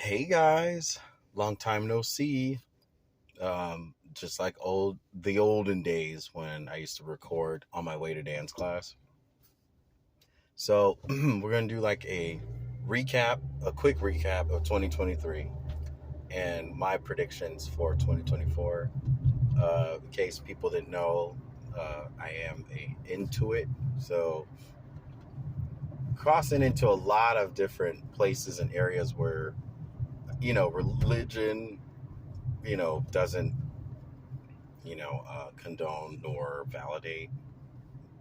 Hey guys, long time no see. Just like the olden days when I used to record on my way to dance class. So we're gonna do like a quick recap of 2023 and my predictions for 2024. In case people didn't know, I am a Intuit, so crossing into a lot of different places and areas where religion doesn't condone nor validate.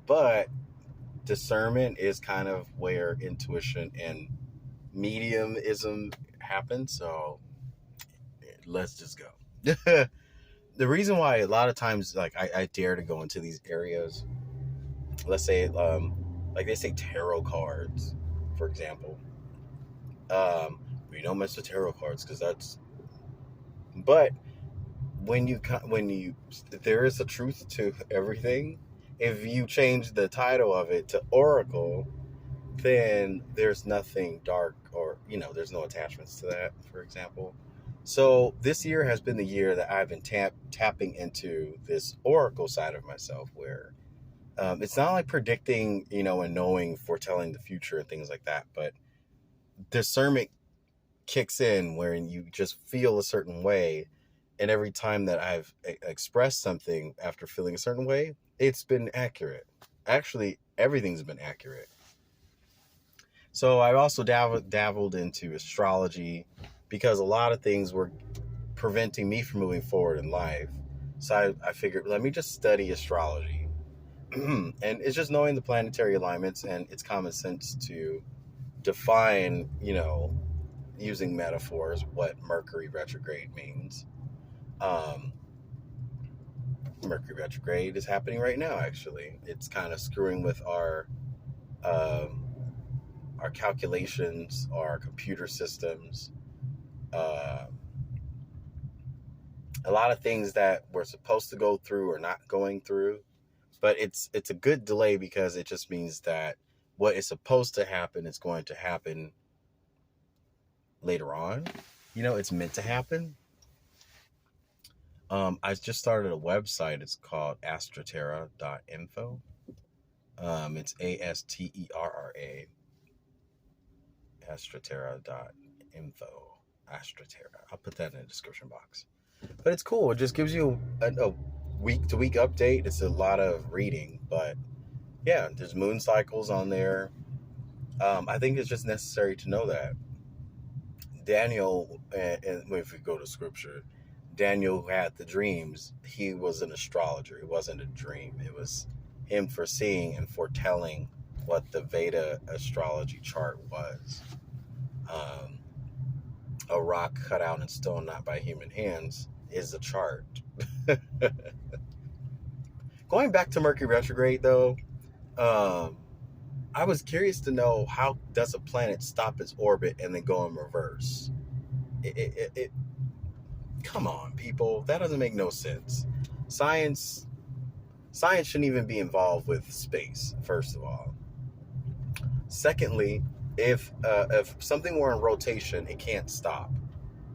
But discernment is kind of where intuition and mediumism happen. So let's just go. The reason why a lot of times, like I dare to go into these areas, let's say, like they say tarot cards, for example. We don't mess with tarot cards because that's. But when you there is a truth to everything. If you change the title of it to oracle, then there's nothing dark, or there's no attachments to that, for example. So this year has been the year that I've been tapping into this oracle side of myself, where it's not like predicting, and knowing, foretelling the future and things like that, but discernment kicks in where you just feel a certain way. And every time that I've expressed something after feeling a certain way, it's been accurate. Actually, everything's been accurate. So I've also dabbled into astrology because a lot of things were preventing me from moving forward in life. So I figured, let me just study astrology. And it's just knowing the planetary alignments, and it's common sense to define, using metaphors, what Mercury retrograde means. Um, Mercury retrograde is happening right now. Actually, it's kind of screwing with um, our calculations, our computer systems, uh, a lot of things that we're supposed to go through or not going through. But it's a good delay because it just means that what is supposed to happen is going to happen later on. It's meant to happen. I just started a website. It's called astroterra.info. It's ASTERRA, astroterra.info. Astroterra. I'll put that in the description box. But it's cool. It just gives you a week to week update. It's a lot of reading, but yeah, there's moon cycles on there. I think it's just necessary to know that. Daniel, and if we go to scripture, Daniel who had the dreams, he was an astrologer. It wasn't a dream. It was him foreseeing and foretelling what the Veda astrology chart was. Um, a rock cut out in stone, not by human hands, is a chart. Going back to Mercury retrograde, though, um, I was curious to know, how does a planet stop its orbit and then go in reverse? It come on, people, that doesn't make no sense. Science Science shouldn't even be involved with space. First of all, secondly, if something were in rotation, it can't stop.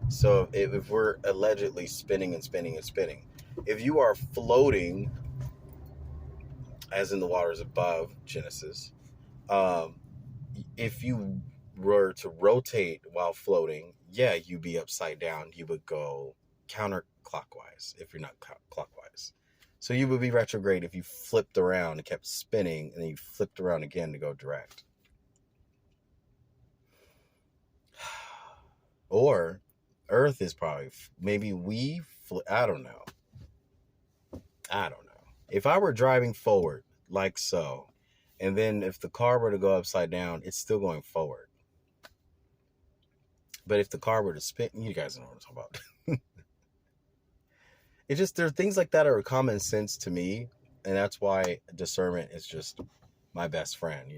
So if we're allegedly spinning and spinning and spinning, if you are floating, as in the waters above Genesis, um, if you were to rotate while floating, yeah, you'd be upside down. You would go counterclockwise if you're not clockwise. So you would be retrograde if you flipped around and kept spinning, and then you flipped around again to go direct. Or Earth is probably, maybe I don't know. I don't know. If I were driving forward like so, and then if the car were to go upside down, it's still going forward. But if the car were to spin, you guys know what I'm talking about. It's just, there are things like that are common sense to me, and that's why discernment is just my best friend,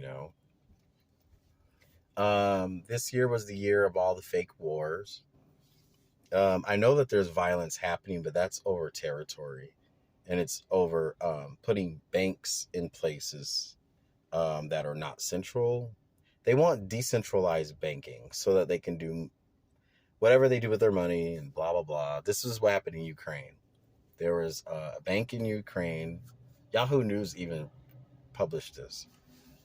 This year was the year of all the fake wars. I know that there's violence happening, but that's over territory, and it's over putting banks in places that are not central. They want decentralized banking so that they can do whatever they do with their money and blah, blah, blah. This is what happened in Ukraine. There was a bank in Ukraine. Yahoo News even published this.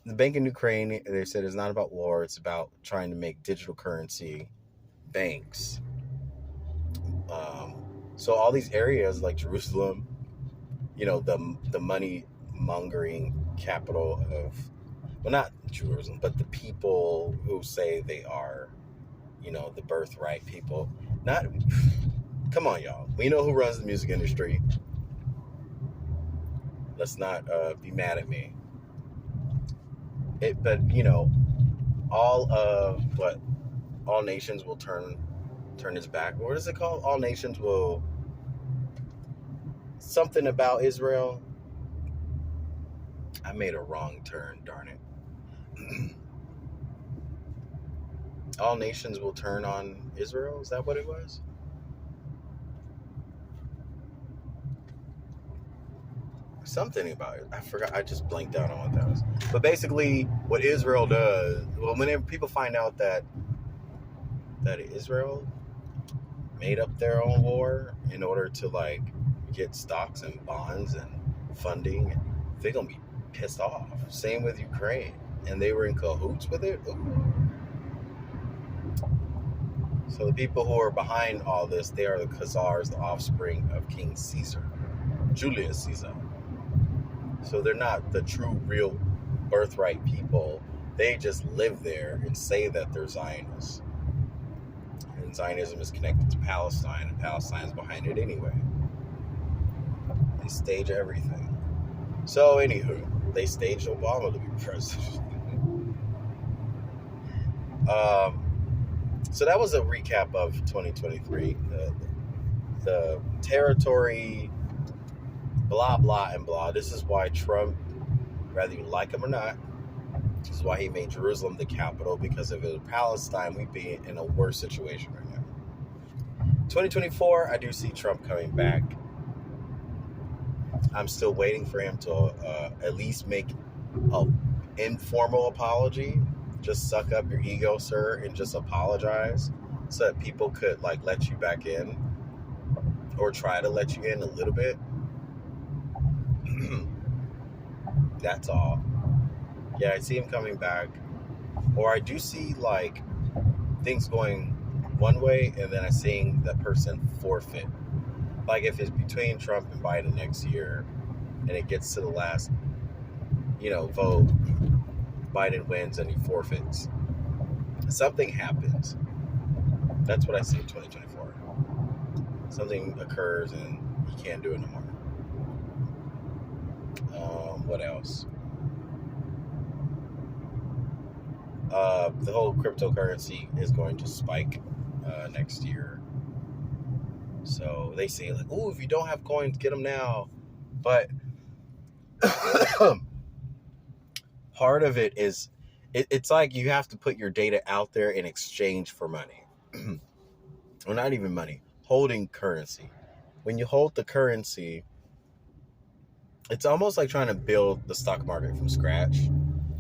The bank in Ukraine, they said it's not about war. It's about trying to make digital currency banks. So all these areas like Jerusalem, the money mongering capital of, well, not Jerusalem, but the people who say they are, the birthright people. Not, come on, y'all. We know who runs the music industry. Let's not be mad at me. But all nations will turn its back. What is it called? All nations will something about Israel. I made a wrong turn, darn it. All nations will turn on Israel. Is that what it was? Something about it. I forgot. I just blanked out on what that was. But basically, what Israel does, well, whenever people find out that Israel made up their own war in order to get stocks and bonds and funding, they're gonna be pissed off. Same with Ukraine, and they were in cahoots with it. Ooh. So the people who are behind all this, they are the Khazars, the offspring of King Caesar, Julius Caesar. So they're not the true, real birthright people. They just live there and say that they're Zionists. And Zionism is connected to Palestine, and Palestine's behind it anyway. They stage everything. So, anywho, they staged Obama to be president. So that was a recap of 2023. The territory, blah, blah, and blah. This is why Trump, whether you like him or not, this is why he made Jerusalem the capital, because if it was Palestine, we'd be in a worse situation right now. 2024, I do see Trump coming back. I'm still waiting for him to at least make an informal apology. Just suck up your ego, sir, and just apologize so that people could let you back in, or try to let you in a little bit. That's all. Yeah, I see him coming back. Or I do see things going one way, and then I'm seeing that person forfeit. Like if it's between Trump and Biden next year, and it gets to the last, vote, Biden wins and he forfeits. Something happens. That's what I see in 2024. Something occurs and he can't do it no more. What else? The whole cryptocurrency is going to spike next year. So they say oh, if you don't have coins, get them now. But part of it is, it's like you have to put your data out there in exchange for money. Or not even money, holding currency. When you hold the currency, it's almost like trying to build the stock market from scratch,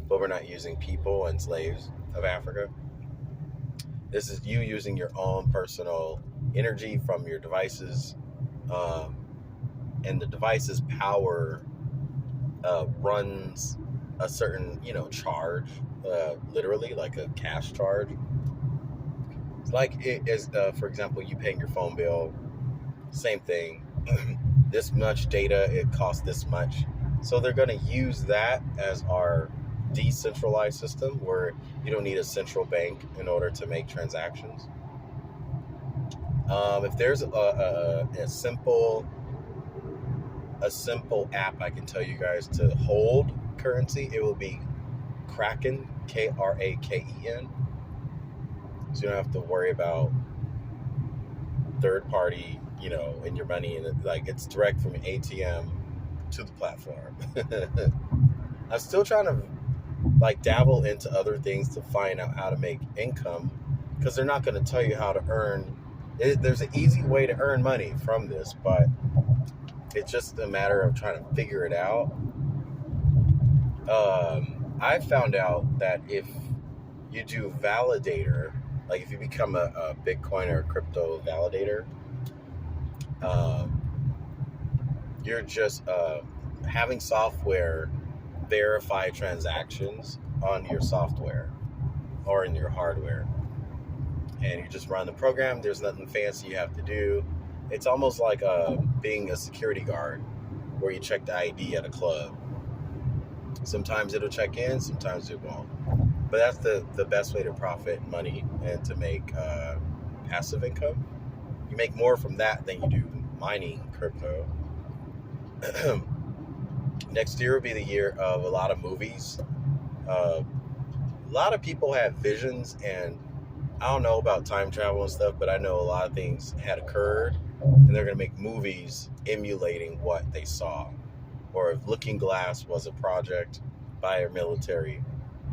but we're not using people and slaves of Africa. This is you using your own personal energy from your devices, and the device's power runs a certain, charge, literally like a cash charge. It's like it is, for example, you paying your phone bill, same thing. This much data, it costs this much. So they're going to use that as our decentralized system, where you don't need a central bank in order to make transactions. If there's a simple app I can tell you guys to hold currency, it will be Kraken, Kraken. So you don't have to worry about third party, in your money, and it's direct from your ATM to the platform. I'm still trying to dabble into other things to find out how to make income, because they're not going to tell you how to earn. There's an easy way to earn money from this, but it's just a matter of trying to figure it out. I found out that if you do Validator, Like if you become a Bitcoin or a crypto validator, um, you're just having software verify transactions on your software or in your hardware, and you just run the program. There's nothing fancy you have to do. It's almost like being a security guard, where you check the ID at a club. Sometimes it'll check in, sometimes it won't. But that's the best way to profit money and to make passive income. You make more from that than you do mining crypto. Next year will be the year of a lot of movies. A lot of people have visions, and I don't know about time travel and stuff, but I know a lot of things had occurred, and they're going to make movies emulating what they saw. Or if Looking Glass was a project by our military,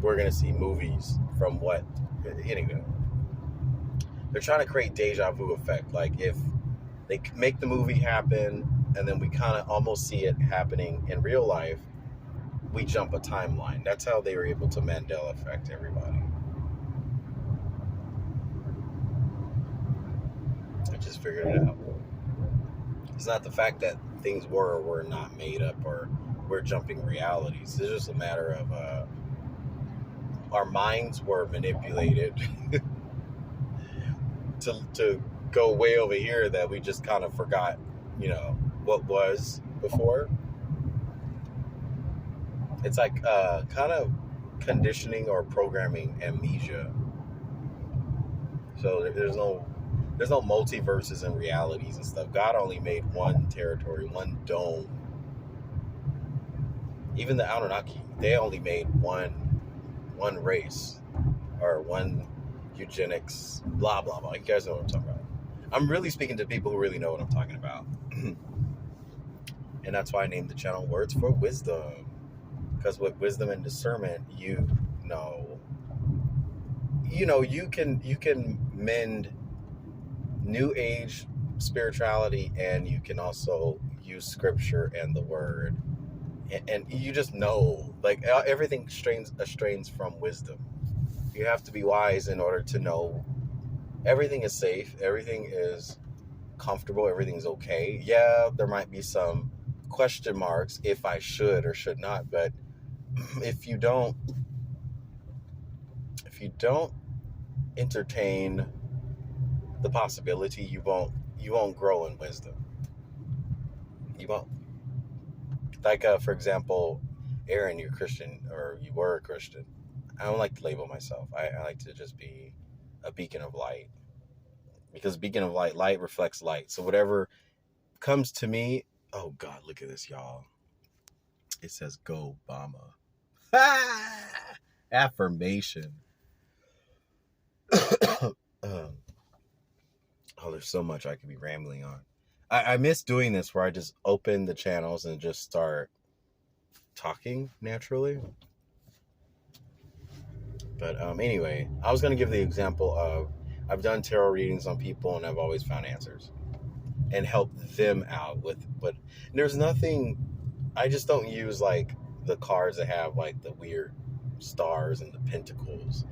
we're going to see movies from what. Anyway, they're trying to create deja vu effect. Like if they make the movie happen, and then we kind of almost see it happening in real life, we jump a timeline. That's how they were able to Mandela effect everybody. I just figured it out. It's not the fact that things were or were not made up, or we're jumping realities. It's just a matter of our minds were manipulated to go way over here, that we just kind of forgot, what was before. It's like kind of conditioning or programming amnesia. So there's no multiverses and realities and stuff. God only made one territory, one dome. Even the Anunnaki, they only made one race, or one eugenics, blah blah blah. You guys know what I'm talking about. I'm really speaking to people who really know what I'm talking about. And that's why I named the channel Words for Wisdom. Because with wisdom and discernment, you can mend new age spirituality, and you can also use scripture and the word, and you just know, like, everything strains from wisdom. You have to be wise in order to know everything is safe, everything is comfortable, everything's okay. Yeah, there might be some question marks if I should or should not, but if you don't entertain the possibility, you won't grow in wisdom. You won't. Like for example, Aaron, you're Christian, or you were a Christian. I don't like to label myself. I like to just be a beacon of light, because beacon of light reflects light. So whatever comes to me, oh God, look at this, y'all. It says "Go Obama." Affirmation. Oh, there's so much I could be rambling on. I miss doing this, where I just open the channels and just start talking naturally. But anyway, I was going to give the example of, I've done tarot readings on people, and I've always found answers and helped them out with, but there's nothing, I just don't use like the cards that have like the weird stars and the pentacles.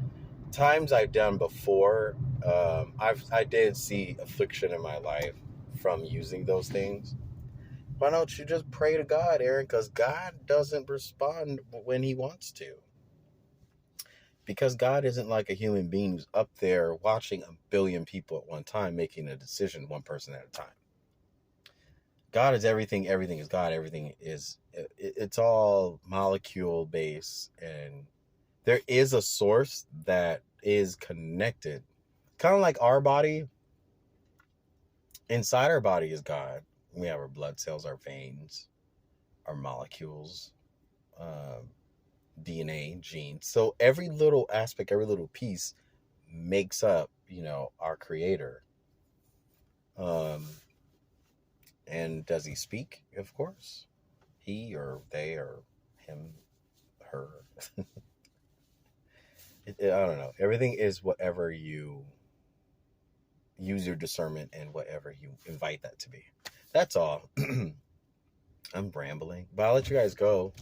Times I've done before, I did see affliction in my life from using those things. Why don't you just pray to God, Aaron? Because God doesn't respond when he wants to. Because God isn't like a human being who's up there watching a billion people at one time, making a decision one person at a time. God is everything. Everything is God. Everything is, it's all molecule based, and there is a source that is connected. Kind of like our body. Inside our body is God. We have our blood cells, our veins, our molecules, DNA, genes. So every little aspect, every little piece makes up, our creator. And does he speak? Of course. He or they or him, her. I don't know. Everything is whatever you use your discernment and whatever you invite that to be. That's all. I'm rambling, but I'll let you guys go.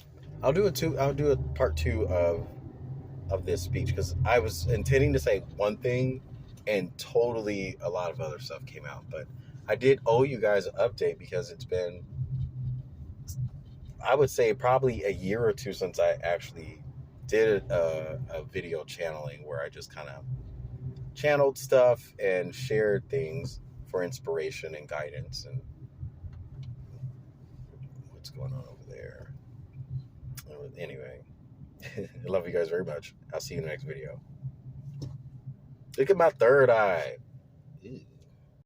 I'll do a part 2 of this speech, because I was intending to say one thing, and totally a lot of other stuff came out. But I did owe you guys an update because it's been, I would say, probably a year or two since I actually did a video channeling where I just kind of channeled stuff and shared things for inspiration and guidance. And what's going on over there? Anyway, I love you guys very much. I'll see you in the next video. Look at my third eye. Ew.